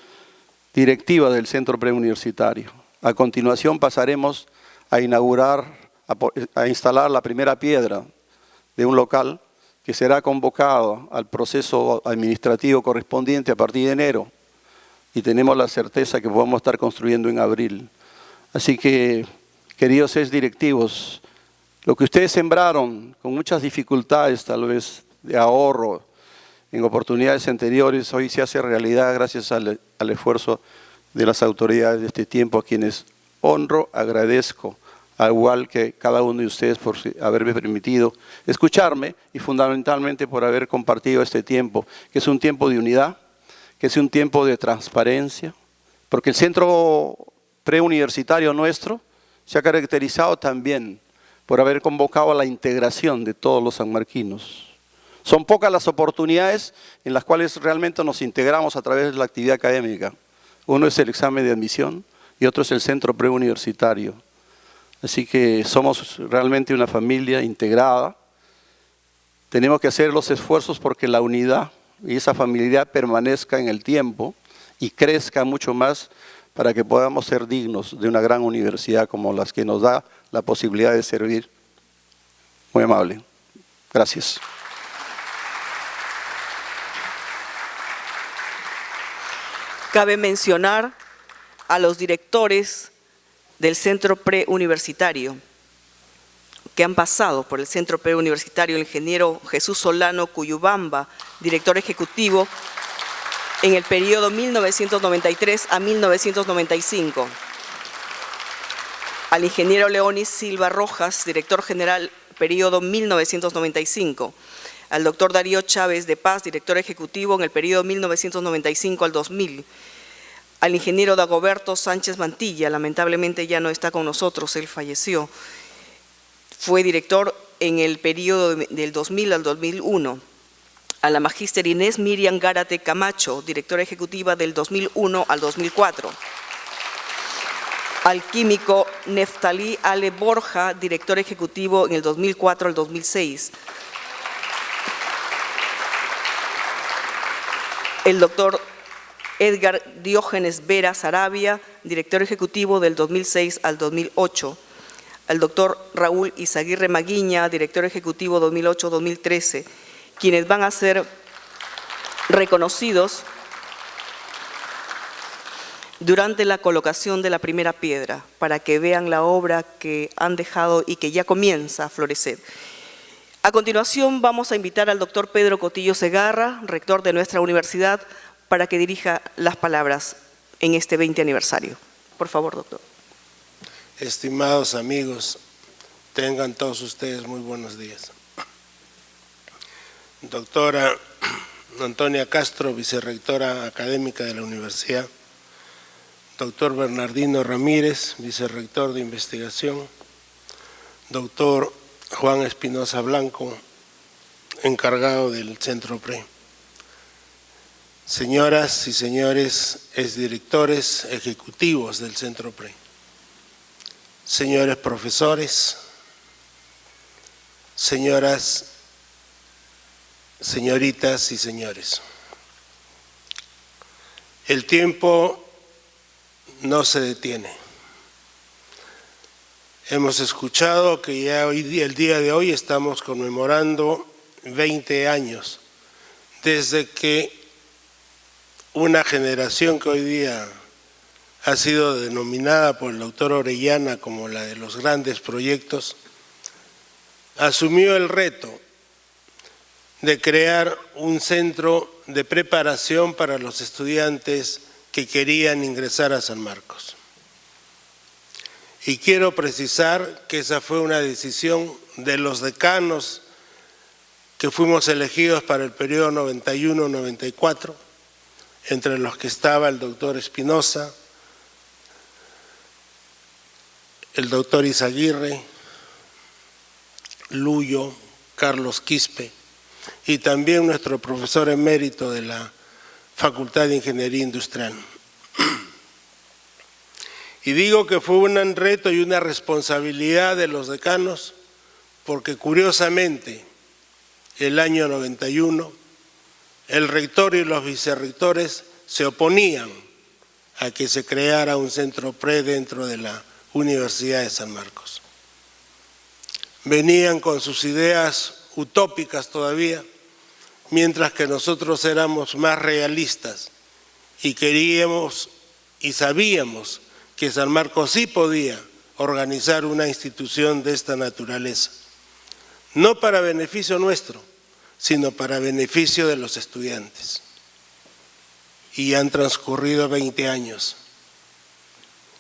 directiva del Centro Preuniversitario. A continuación pasaremos a instalar la primera piedra de un local que será convocado al proceso administrativo correspondiente a partir de enero, y tenemos la certeza que podemos estar construyendo en abril. Así que, queridos exdirectivos, lo que ustedes sembraron con muchas dificultades, tal vez de ahorro, en oportunidades anteriores, hoy se hace realidad gracias al esfuerzo de las autoridades de este tiempo, a quienes honro, agradezco, al igual que cada uno de ustedes por haberme permitido escucharme y fundamentalmente por haber compartido este tiempo, que es un tiempo de unidad, que es un tiempo de transparencia, porque el centro preuniversitario nuestro se ha caracterizado también por haber convocado a la integración de todos los sanmarquinos. Son pocas las oportunidades en las cuales realmente nos integramos a través de la actividad académica. Uno es el examen de admisión y otro es el centro preuniversitario. Así que somos realmente una familia integrada. Tenemos que hacer los esfuerzos porque la unidad y esa familiaridad permanezca en el tiempo y crezca mucho más para que podamos ser dignos de una gran universidad como las que nos da la posibilidad de servir. Muy amable. Gracias. Cabe mencionar a los directores del Centro Preuniversitario que han pasado por el Centro Preuniversitario, el ingeniero Jesús Solano Cuyubamba, director ejecutivo en el periodo 1993 a 1995. Al ingeniero Leonis Silva Rojas, director general, periodo 1995. Al doctor Darío Chávez de Paz, director ejecutivo en el periodo 1995 al 2000. Al ingeniero Dagoberto Sánchez Mantilla, lamentablemente ya no está con nosotros, él falleció. Fue director en el periodo del 2000 al 2001. A la magíster Inés Miriam Gárate Camacho, directora ejecutiva del 2001 al 2004. Al químico Neftalí Ale Borja, director ejecutivo en el 2004 al 2006. El doctor Edgar Diógenes Vera Sarabia, director ejecutivo del 2006 al 2008. Al doctor Raúl Izaguirre Maguiña, director ejecutivo 2008-2013, quienes van a ser reconocidos durante la colocación de la primera piedra, para que vean la obra que han dejado y que ya comienza a florecer. A continuación vamos a invitar al doctor Pedro Cotillo Segarra, rector de nuestra universidad, para que dirija las palabras en este 20 aniversario. Por favor, doctor. Estimados amigos, tengan todos ustedes muy buenos días. Doctora Antonia Castro, vicerrectora académica de la universidad. Doctor Bernardino Ramírez, vicerrector de investigación. Doctor Juan Espinosa Blanco, encargado del Centro PRE. Señoras y señores exdirectores ejecutivos del Centro PRE. Señores profesores, señoras, señoritas y señores. El tiempo no se detiene. Hemos escuchado que ya el día de hoy estamos conmemorando 20 años desde que una generación que hoy día ha sido denominada por el doctor Orellana como la de los grandes proyectos, asumió el reto de crear un centro de preparación para los estudiantes que querían ingresar a San Marcos. Y quiero precisar que esa fue una decisión de los decanos que fuimos elegidos para el periodo 91-94, entre los que estaba el doctor Espinosa, el doctor Izaguirre, Luyo, Carlos Quispe, y también nuestro profesor emérito de la Facultad de Ingeniería Industrial. Y digo que fue un reto y una responsabilidad de los decanos, porque curiosamente, el año 91, el rector y los vicerrectores se oponían a que se creara un centro PRE dentro de la Universidad de San Marcos. Venían con sus ideas utópicas todavía, mientras que nosotros éramos más realistas y queríamos y sabíamos que San Marcos sí podía organizar una institución de esta naturaleza, no para beneficio nuestro, sino para beneficio de los estudiantes. Y han transcurrido 20 años.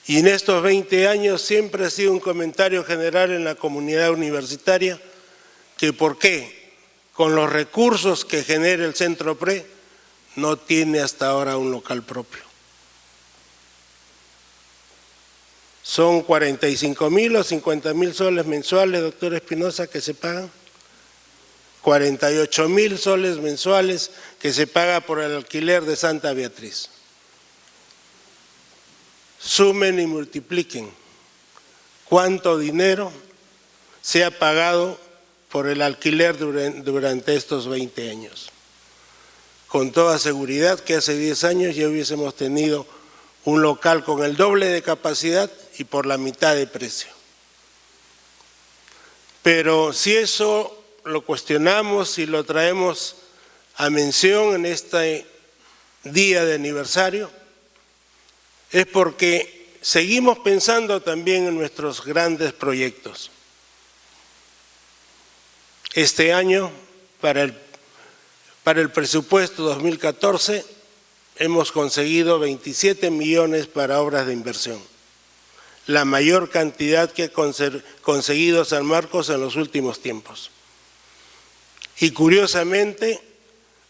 Y en estos 20 años siempre ha sido un comentario general en la comunidad universitaria que por qué, con los recursos que genera el Centro PRE, no tiene hasta ahora un local propio. Son 45.000 o 50.000 soles mensuales, doctor Espinosa, que se pagan. 48.000 soles mensuales que se paga por el alquiler de Santa Beatriz. Sumen y multipliquen cuánto dinero se ha pagado por el alquiler durante estos 20 años. Con toda seguridad que hace 10 años ya hubiésemos tenido un local con el doble de capacidad y por la mitad de precio. Pero si eso lo cuestionamos y lo traemos a mención en este día de aniversario, es porque seguimos pensando también en nuestros grandes proyectos. Este año, para el presupuesto 2014, hemos conseguido 27 millones para obras de inversión, la mayor cantidad que ha conseguido San Marcos en los últimos tiempos. Y curiosamente,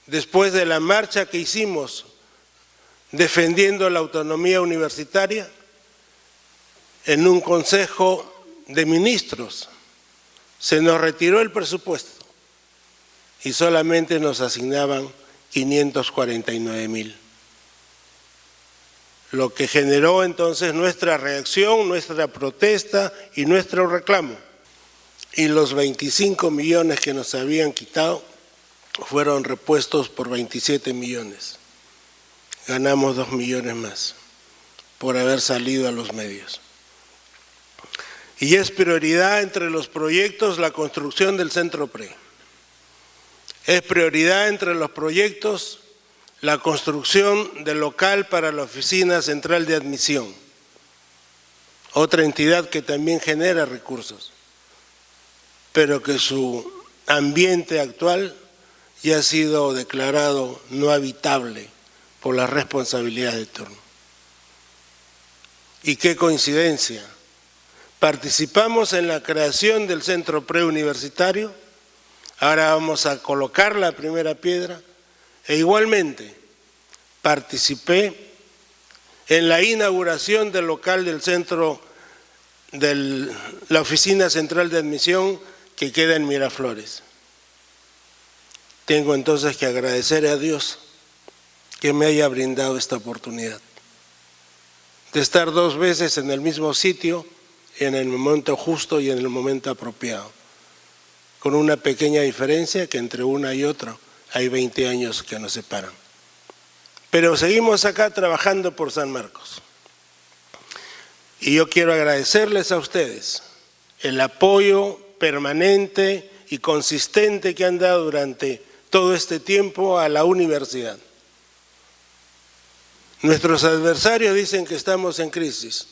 después de la marcha que hicimos defendiendo la autonomía universitaria, en un consejo de ministros se nos retiró el presupuesto y solamente nos asignaban 549.000. Lo que generó entonces nuestra reacción, nuestra protesta y nuestro reclamo. Y los 25 millones que nos habían quitado fueron repuestos por 27 millones. Ganamos 2 millones más por haber salido a los medios. Y es prioridad entre los proyectos la construcción del Centro PRE. Es prioridad entre los proyectos la construcción del local para la Oficina Central de Admisión, otra entidad que también genera recursos, pero que su ambiente actual ya ha sido declarado no habitable por las responsabilidades de turno. Y qué coincidencia, participamos en la creación del Centro Preuniversitario, ahora vamos a colocar la primera piedra, e igualmente participé en la inauguración del local del centro de la Oficina Central de Admisión que queda en Miraflores. Tengo entonces que agradecer a Dios que me haya brindado esta oportunidad de estar 2 veces en el mismo sitio, en el momento justo y en el momento apropiado, con una pequeña diferencia que entre una y otra hay 20 años que nos separan. Pero seguimos acá trabajando por San Marcos. Y yo quiero agradecerles a ustedes el apoyo permanente y consistente que han dado durante todo este tiempo a la universidad. Nuestros adversarios dicen que estamos en crisis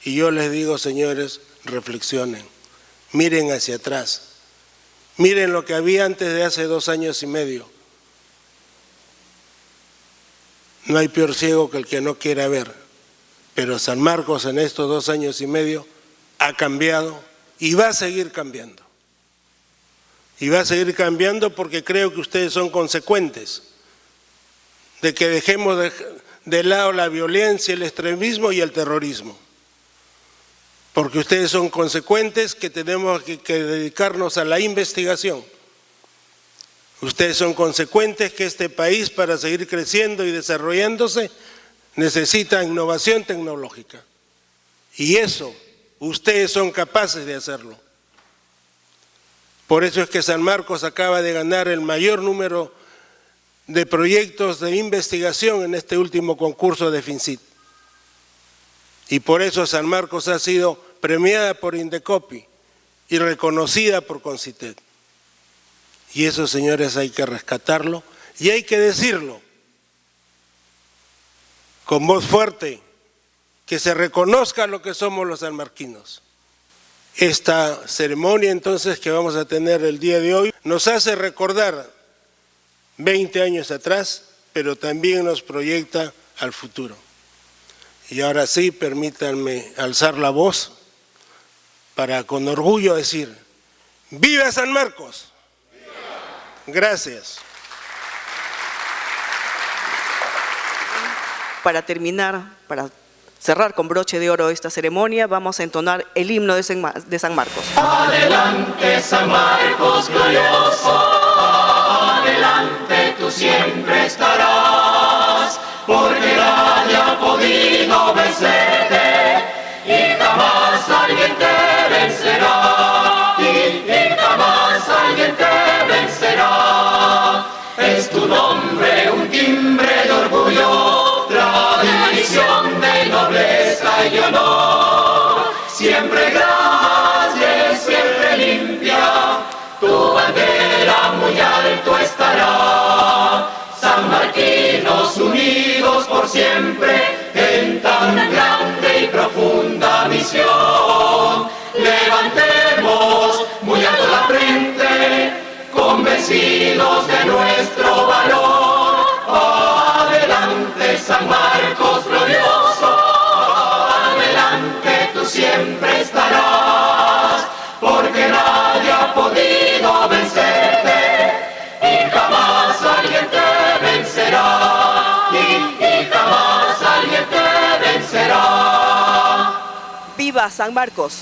y yo les digo, señores, reflexionen, miren hacia atrás, miren lo que había antes de hace 2 años y medio. No hay peor ciego que el que no quiera ver, pero San Marcos en estos 2 años y medio ha cambiado y va a seguir cambiando. Y va a seguir cambiando porque creo que ustedes son consecuentes de que dejemos de lado la violencia, el extremismo y el terrorismo. Porque ustedes son consecuentes que tenemos que dedicarnos a la investigación. Ustedes son consecuentes que este país, para seguir creciendo y desarrollándose, necesita innovación tecnológica. Y eso, ustedes son capaces de hacerlo. Por eso es que San Marcos acaba de ganar el mayor número de proyectos de investigación en este último concurso de FINCIT. Y por eso San Marcos ha sido premiada por Indecopi y reconocida por Concitet. Y eso, señores, hay que rescatarlo y hay que decirlo con voz fuerte, que se reconozca lo que somos los sanmarquinos. Esta ceremonia entonces que vamos a tener el día de hoy nos hace recordar 20 años atrás, pero también nos proyecta al futuro. Y ahora sí, permítanme alzar la voz para con orgullo decir, ¡viva San Marcos! Gracias. Para terminar, para cerrar con broche de oro esta ceremonia, vamos a entonar el himno de San Marcos. Adelante, San Marcos glorioso, adelante tú siempre estarás, porque nadie ha podido vencerte y jamás alguien te vencerá, y jamás alguien te vencerá. Es tu nombre un timbre de orgullo, tradición de nobleza y honor, siempre grande, siempre limpia, tu bandera muy alto estará. Sanmarquinos unidos por siempre, en tan grande y profunda misión, levantemos muy alto la frente, convencidos de nuestro valor. Adelante, San Marcos glorioso, adelante tú siempre estarás, porque nadie ha podido vencerte y jamás alguien te vencerá, y jamás alguien te vencerá. ¡Viva San Marcos!